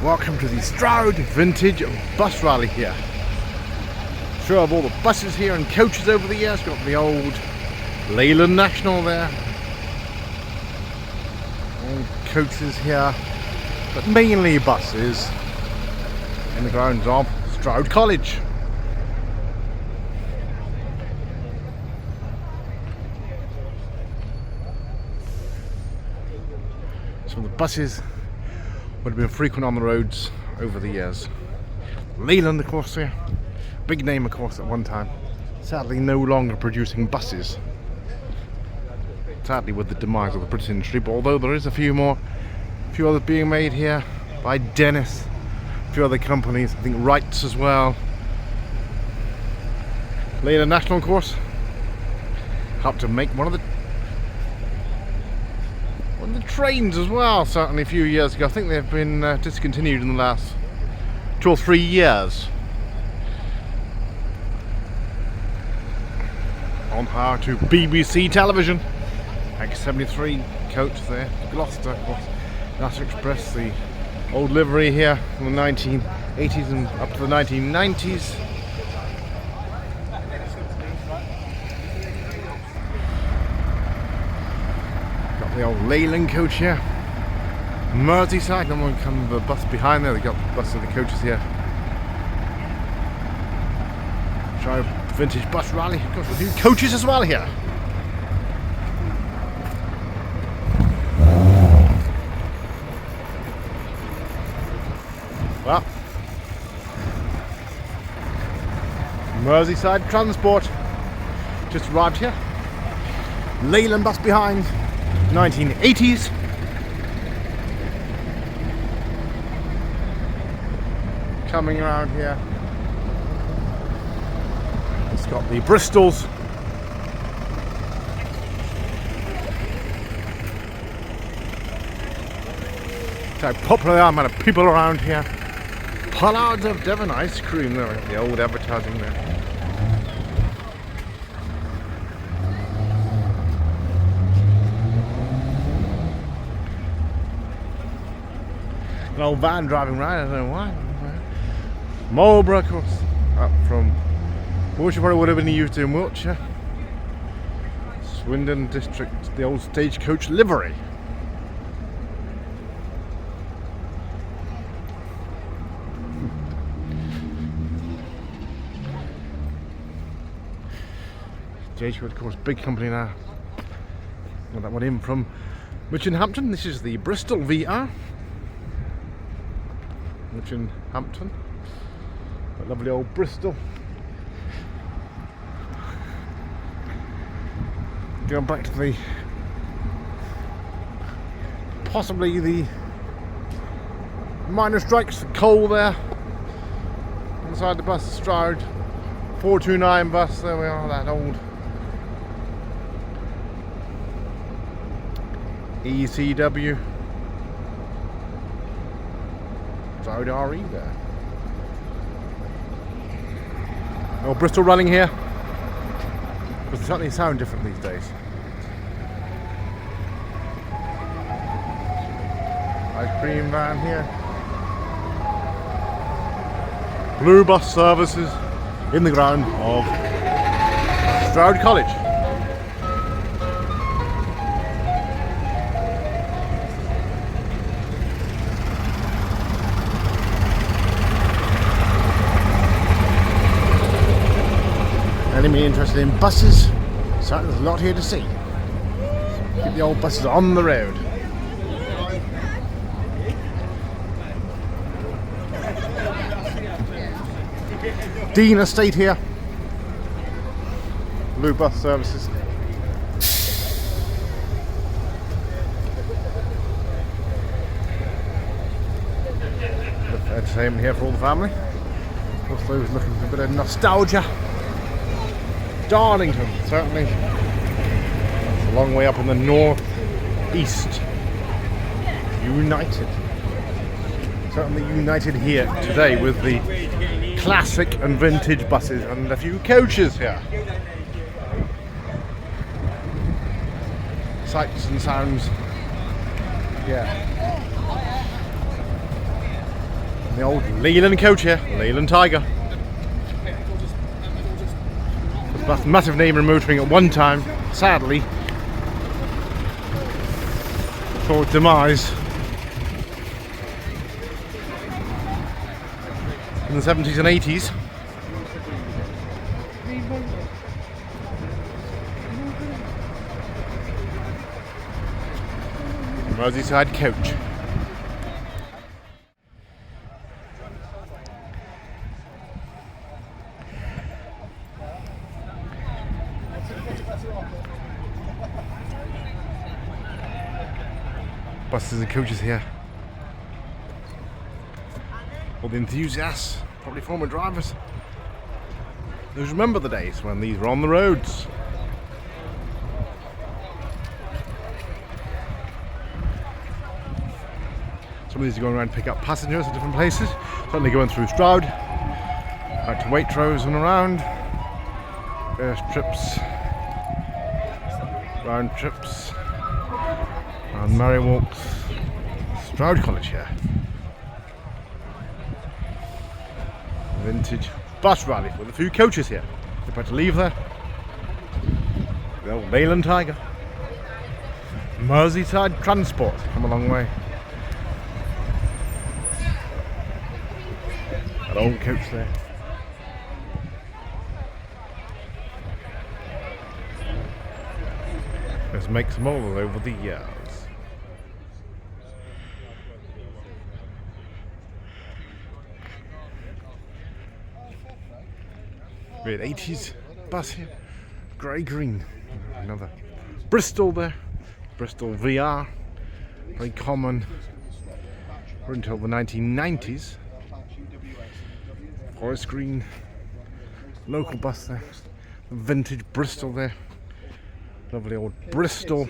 Welcome to the Stroud Vintage Bus Rally here. Show of all the buses here and coaches over the years. Got the old Leyland National there. Old coaches here, but mainly buses in the grounds of Stroud College. Some of the buses would have been frequent on the roads over the years. Leyland, of course, here. Big name, of course, at one time. Sadly, no longer producing buses. Sadly, with the demise of the British industry, but although there is a few others being made here by Dennis, a few other companies, I think Wrights as well. Leyland National, of course, helped to make one of the trains as well, certainly a few years ago. I think they've been discontinued in the last 2 or 3 years. On hire to BBC television. X73 coach there, Gloucester, of course. Gloucester Express, the old livery here from the 1980s and up to the 1990s. The old Leyland coach here. Merseyside, no one come the bus behind there. They got the bus of the coaches here. Try vintage bus rally. Of course, we'll do coaches as well here. Well, Merseyside Transport just arrived here. Leyland bus behind. 1980s. Coming around here. It's got the Bristols. So popular amount of people around here. Pollards of Devon ice cream there, the old advertising there. An old van driving around, I don't know why. Marlborough, of course, up from Wiltshire, probably would have been used in Wiltshire. Swindon District, the old stagecoach livery. Stagecoach, of course, big company now. Got that one in from Hampton. This is the Bristol VR. Hampton, that lovely old Bristol. Going back to possibly the miners' strikes, the coal there inside the bus, Stroud 429 bus. There we are, that old ECW. Stroud RE there. Oh, Bristol running here. But they certainly sound different these days. Ice cream van here. Blue bus services in the ground of Stroud College. Anybody interested in buses? Certainly there's a lot here to see. Keep the old buses on the road. Dean Estate here. Blue bus services. Entertainment here for all the family. Of course, those looking for a bit of nostalgia. Darlington, certainly. It's a long way up in the north east. United. Certainly united here today with the classic and vintage buses and a few coaches here. Sights and sounds. Yeah. The old Leyland coach here, Leyland Tiger. That's a massive name in motoring at one time, sadly, for its demise in the 70s and 80s. Merseyside coach. Buses and coaches here. All the enthusiasts, probably former drivers. Those remember the days when these were on the roads. Some of these are going around to pick up passengers at different places. Certainly going through Stroud, out to Waitrose and around. Various trips, round trips, and merry walks. Stroud College here. Vintage bus rally with a few coaches here. They're about to leave there. The old Leyland Tiger. Merseyside transport, come a long way. An old coach there. Let's make some all over the years. Weird 80s bus here, grey green. Another Bristol there, Bristol VR, very common until the 1990s. Forest green, local bus there, vintage Bristol there, lovely old Bristol. Of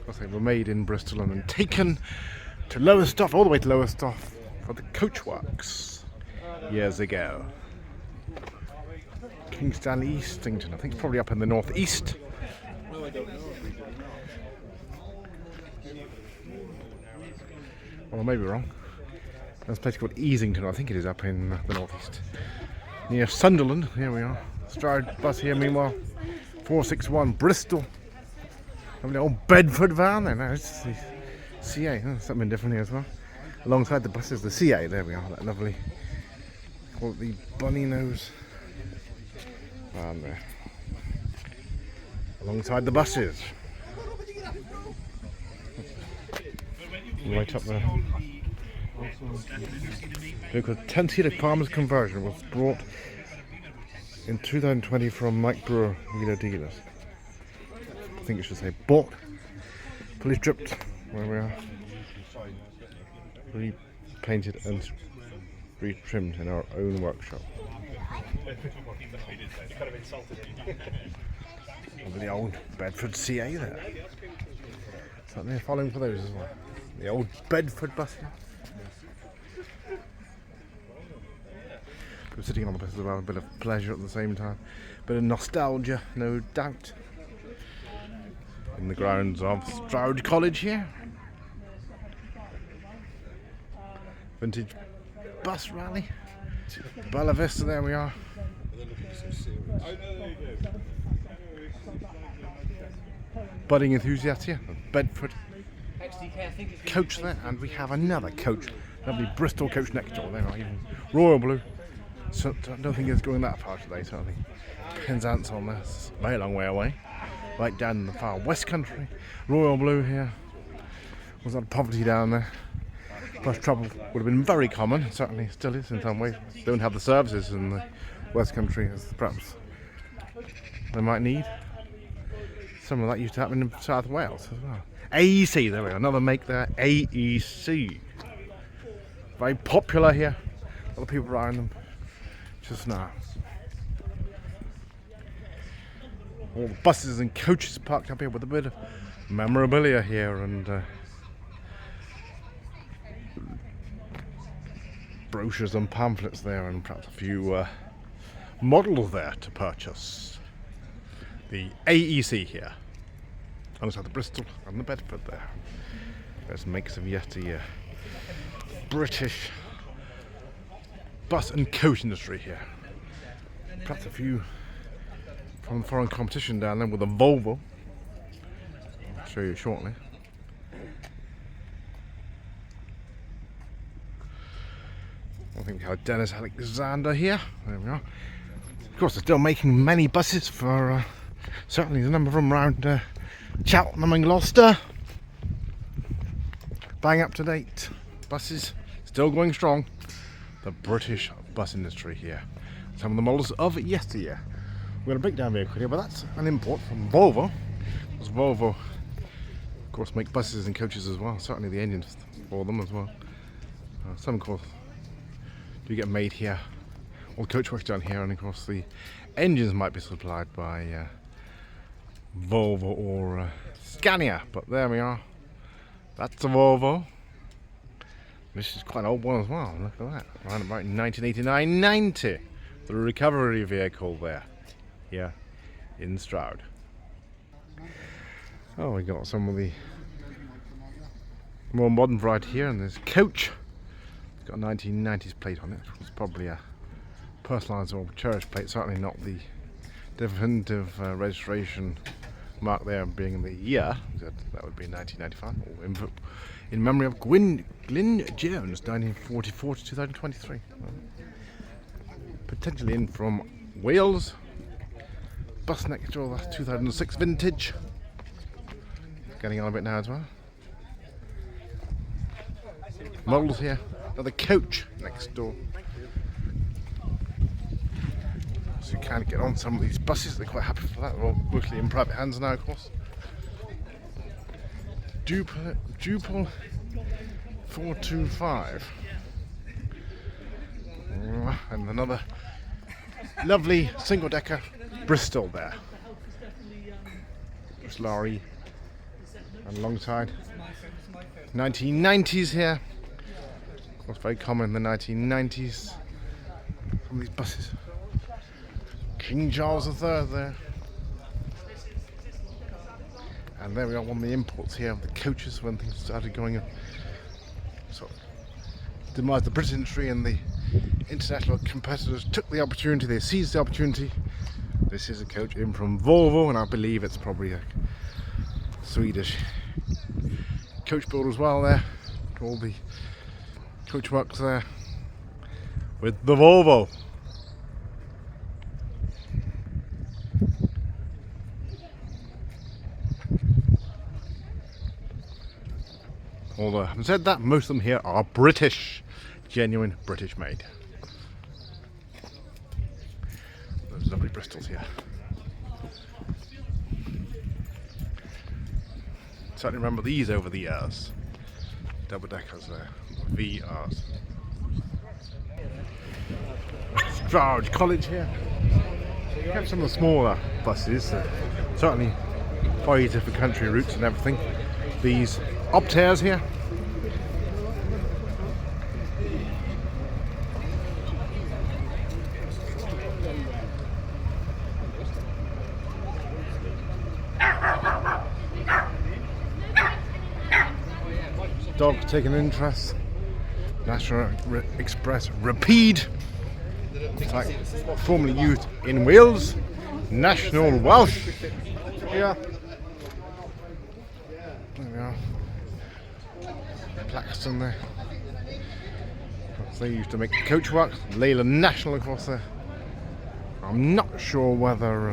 course, they were made in Bristol and then taken to Lowestoft, all the way to Lowestoft, for the coachworks years ago. Kingston Eastington, I think it's probably up in the northeast. Well, I may be wrong. There's a place called Easington, I think it is up in the northeast. Near Sunderland, here we are. Stroud bus here, meanwhile. 461 Bristol. Lovely old Bedford van there. No, it's the CA, something different here as well. Alongside the buses, the CA, there we are, that lovely, call it the bunny nose van there. Alongside the buses. Right up there. Because 10-seater Farmers conversion was brought in 2020 from Mike Brewer, Wheeler Dealers. I think it should say bought, fully stripped, where we are. Repainted and retrimmed in our own workshop. Over the old Bedford CA there. So they're following for those as well. The old Bedford bus here. We're sitting on the bus as well, a bit of pleasure at the same time. A bit of nostalgia, no doubt. In the grounds of Stroud College here. Vintage bus rally. Bella Vista, there we are. Budding enthusiasts here, Bedford coach there, and we have another coach, lovely Bristol coach next door. There are even royal blue. So I don't think it's going that far today, certainly. Penzance on this, very long way away. Right down in the far west country. Royal blue here. Was that poverty down there? Bus trouble would have been very common, certainly still is in some ways. Don't have the services in the West Country as perhaps they might need. Some of that used to happen in South Wales as well. AEC, there we go, another make there, AEC. Very popular here, a lot of people riding them just now. All the buses and coaches parked up here with a bit of memorabilia here and brochures and pamphlets there, and perhaps a few models there to purchase. The AEC here, alongside the Bristol and the Bedford there. There's makes of yesteryear. British bus and coach industry here. Perhaps a few from foreign competition down there with a Volvo. I'll show you shortly. I think we have Dennis Alexander here. There we are. Of course, they're still making many buses for certainly the number of them around Cheltenham and Gloucester. Bang up to date buses, still going strong. The British bus industry here. Some of the models of yesteryear. We're going to break down very quickly, but that's an import from Volvo. Because Volvo, of course, make buses and coaches as well. Certainly the engines for them as well. Some, of course, do get made here. All the coach work's done here, and of course the engines might be supplied by Volvo or Scania. But there we are. That's a Volvo. This is quite an old one as well. Look at that. Around about 1989-90. The recovery vehicle there. Here in Stroud. Oh, we got some of the more modern variety here, and there's coach. It's got a 1990s plate on it. It's probably a personalised or cherished plate. Certainly not the definitive registration mark there being the year. That would be 1995. Or in memory of Glyn Jones, 1944 to 2023. Potentially in from Wales. Bus next door, that's 2006 vintage. Getting on a bit now as well. Models here. Another coach next door. So you can get on some of these buses. They're quite happy for that. They're all mostly in private hands now, of course. Dupal 425. And another lovely single-decker Bristol there. Just lorry and alongside 1990s here. Of course, very common in the 1990s. Some of these buses. King Charles III there. And there we are, one of the imports here of the coaches when things started going on. So, demised the British industry, and the international competitors took the opportunity, they seized the opportunity. This is a coach in from Volvo, and I believe it's probably a Swedish coach builder as well there. All the coach works there with the Volvo. Although having said that, most of them here are British, genuine British made. Those lovely Bristols here. Certainly remember these over the years. Double deckers there, VRs. Stroud College here. You have some of the smaller buses, certainly quite easy for country routes and everything. These Optairs here. Dog taking interest. National Express Rapide. It's like formerly used in Wales. National Welsh. Yeah. There we are. Claxton there. They used to make coach work. Leyland National, of course, there. I'm not sure whether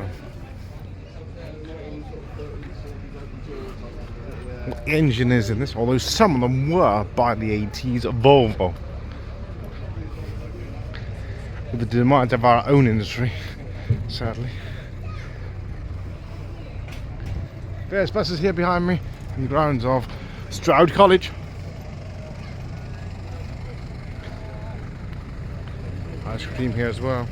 what engine is in this, although some of them were by the 80s Volvo. With the demise of our own industry, sadly. There's buses here behind me in the grounds of Stroud College. Ice cream here as well.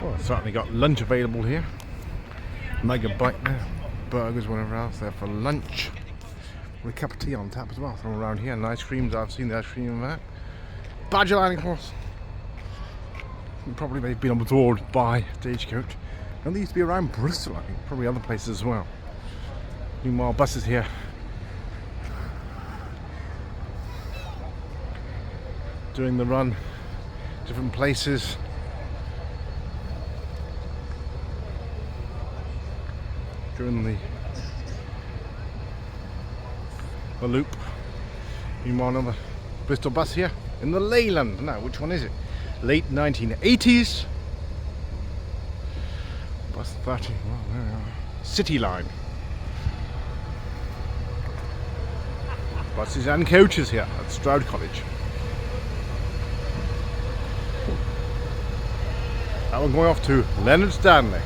Well, certainly got lunch available here. Mega bite there, burgers, whatever else there for lunch. With a cup of tea on tap as well from around here. And ice creams, I've seen the ice cream there. Badger line, of course. Probably they've been absorbed by Stagecoach. And they used to be around Bristol, I think, probably other places as well. Meanwhile, buses here. Doing the run, different places. During the loop. Meanwhile, another Bristol bus here in the Leyland. Now, which one is it? Late 1980s. Bus 30. Well, there we are. City Line. Buses and coaches here at Stroud College. That one going off to Leonard Stanley.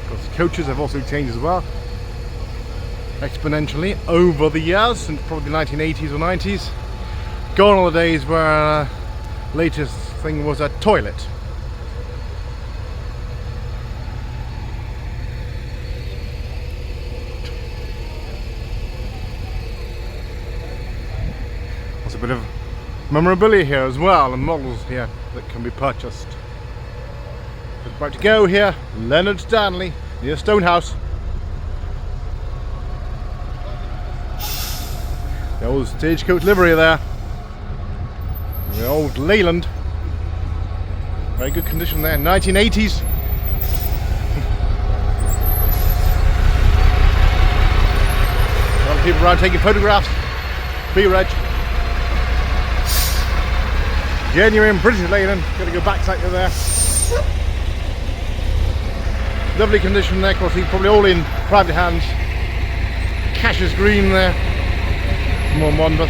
Because the coaches have also changed as well, exponentially over the years, since probably the 1980s or 90s. Gone are the days where latest thing was a toilet. There's a bit of memorabilia here as well, and models here that can be purchased. It's about to go here, Leonard Stanley, near Stonehouse. The old Stagecoach livery there. The old Leyland. Very good condition there, 1980s. A lot of people around taking photographs. B-Reg. Genuine British Leyland. Gotta go back slightly there. Lovely condition there, of course, probably all in private hands. Cassius green there. More modern, but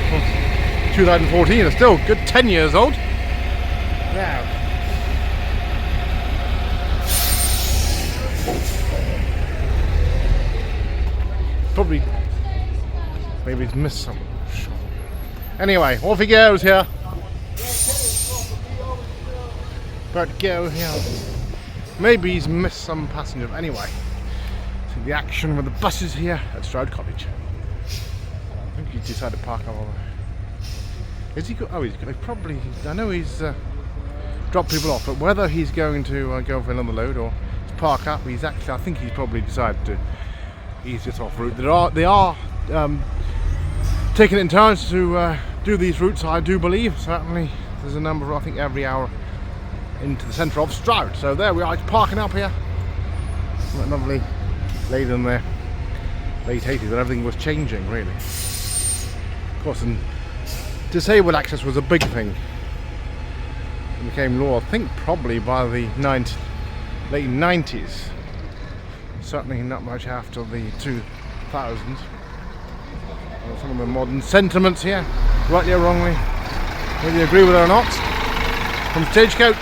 2014, it's still good 10 years old. Now, probably, maybe he's missed some. Anyway, off he goes here. About to go here. Maybe he's missed some passenger. Anyway, see the action with the buses here at Stroud College. I think he's decided to park over there. Is he? Oh, he's probably. I know he's dropped people off, but whether he's going to go for another load or park up, he's actually. I think he's probably decided to ease this off route. They are taking it in turns to do these routes. I do believe certainly there's a number. I think every hour into the centre of Stroud. So there we are. It's parking up here. Lovely lady in there. Late 80s, and everything was changing really. Of course, and disabled access was a big thing. It became law, I think, probably by the late 90s. Certainly not much after the 2000s. Some of the modern sentiments here, rightly or wrongly, whether you agree with it or not, from Stagecoach.